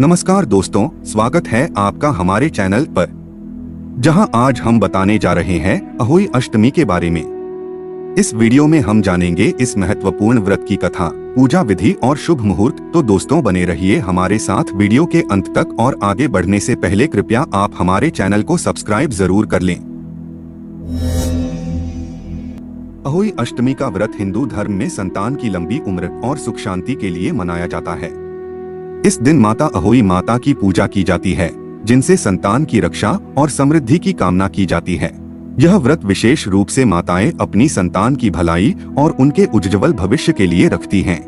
नमस्कार दोस्तों, स्वागत है आपका हमारे चैनल पर, जहां आज हम बताने जा रहे हैं अहोई अष्टमी के बारे में। इस वीडियो में हम जानेंगे इस महत्वपूर्ण व्रत की कथा, पूजा विधि और शुभ मुहूर्त। तो दोस्तों बने रहिए हमारे साथ वीडियो के अंत तक, और आगे बढ़ने से पहले कृपया आप हमारे चैनल को सब्सक्राइब जरूर कर लें। अहोई अष्टमी का व्रत हिंदू धर्म में संतान की लंबी उम्र और सुख शांति के लिए मनाया जाता है। इस दिन माता अहोई माता की पूजा की जाती है, जिनसे संतान की रक्षा और समृद्धि की कामना की जाती है। यह व्रत विशेष रूप से माताएं अपनी संतान की भलाई और उनके उज्ज्वल भविष्य के लिए रखती हैं।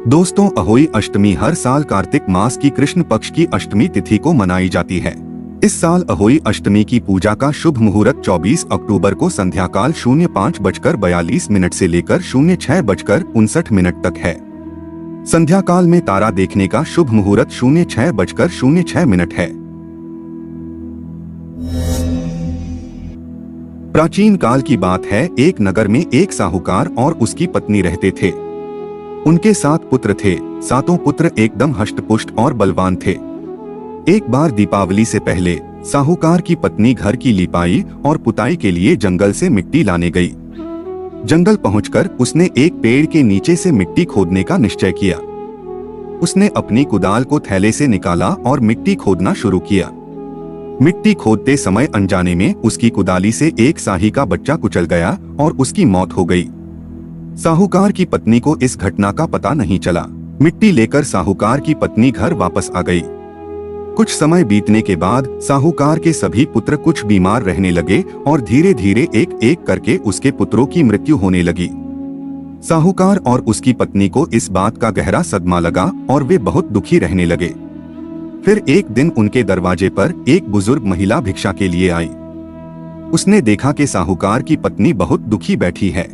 दोस्तों, अहोई अष्टमी हर साल कार्तिक मास की कृष्ण पक्ष की अष्टमी तिथि को मनाई जाती है। इस साल अहोई अष्टमी की पूजा का शुभ मुहूर्त 24 अक्टूबर को संध्याकाल 05:42 से लेकर 06:59 तक है। संध्याकाल में तारा देखने का शुभ मुहूर्त 06:06 है। प्राचीन काल की बात है, एक नगर में एक साहूकार और उसकी पत्नी रहते थे। उनके 7 पुत्र थे। सातों पुत्र एकदम हष्टपुष्ट और बलवान थे। एक बार दीपावली से पहले साहूकार की पत्नी घर की लिपाई और पुताई के लिए जंगल से मिट्टी लाने गई। जंगल पहुंचकर उसने एक पेड़ के नीचे से मिट्टी खोदने का निश्चय किया। उसने अपनी कुदाल को थैले से निकाला और मिट्टी खोदना शुरू किया। मिट्टी खोदते समय अनजाने में उसकी कुदाली से एक साही का बच्चा कुचल गया और उसकी मौत हो गई। साहूकार की पत्नी को इस घटना का पता नहीं चला। मिट्टी लेकर साहूकार की पत्नी घर वापस आ गई। कुछ समय बीतने के बाद साहूकार के सभी पुत्र कुछ बीमार रहने लगे और धीरे धीरे एक एक करके उसके पुत्रों की मृत्यु होने लगी। साहूकार और उसकी पत्नी को इस बात का गहरा सदमा लगा और वे बहुत दुखी रहने लगे। फिर एक दिन उनके दरवाजे पर एक बुजुर्ग महिला भिक्षा के लिए आई। उसने देखा कि साहूकार की पत्नी बहुत दुखी बैठी है।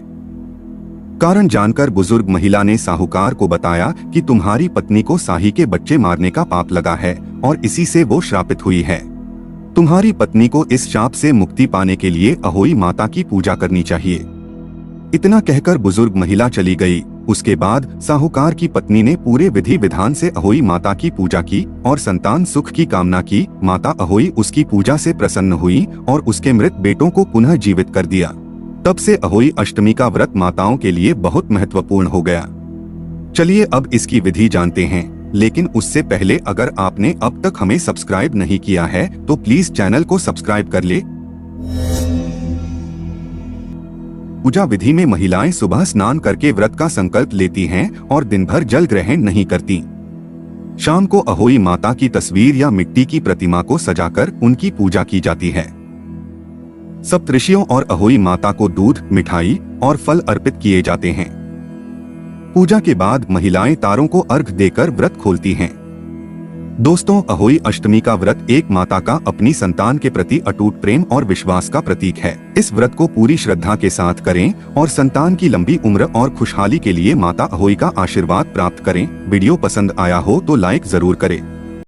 कारण जानकर बुजुर्ग महिला ने साहूकार को बताया कि तुम्हारी पत्नी को साही के बच्चे मारने का पाप लगा है और इसी से वो श्रापित हुई है। तुम्हारी पत्नी को इस शाप से मुक्ति पाने के लिए अहोई माता की पूजा करनी चाहिए। इतना कहकर बुजुर्ग महिला चली गई। उसके बाद साहूकार की पत्नी ने पूरे विधि विधान से अहोई माता की पूजा की और संतान सुख की कामना की। माता अहोई उसकी पूजा से प्रसन्न हुई और उसके मृत बेटों को पुनः जीवित कर दिया। तब से अहोई अष्टमी का व्रत माताओं के लिए बहुत महत्वपूर्ण हो गया। चलिए अब इसकी विधि जानते हैं, लेकिन उससे पहले अगर आपने अब तक हमें सब्सक्राइब नहीं किया है तो प्लीज चैनल को सब्सक्राइब कर ले। पूजा विधि में महिलाएं सुबह स्नान करके व्रत का संकल्प लेती हैं और दिन भर जल ग्रहण नहीं करती। शाम को अहोई माता की तस्वीर या मिट्टी की प्रतिमा को सजाकर उनकी पूजा की जाती है। सप्तऋषियों और अहोई माता को दूध, मिठाई और फल अर्पित किए जाते हैं। पूजा के बाद महिलाएं तारों को अर्घ देकर व्रत खोलती हैं। दोस्तों, अहोई अष्टमी का व्रत एक माता का अपनी संतान के प्रति अटूट प्रेम और विश्वास का प्रतीक है। इस व्रत को पूरी श्रद्धा के साथ करें और संतान की लंबी उम्र और खुशहाली के लिए माता अहोई का आशीर्वाद प्राप्त करें। वीडियो पसंद आया हो तो लाइक जरूर करें।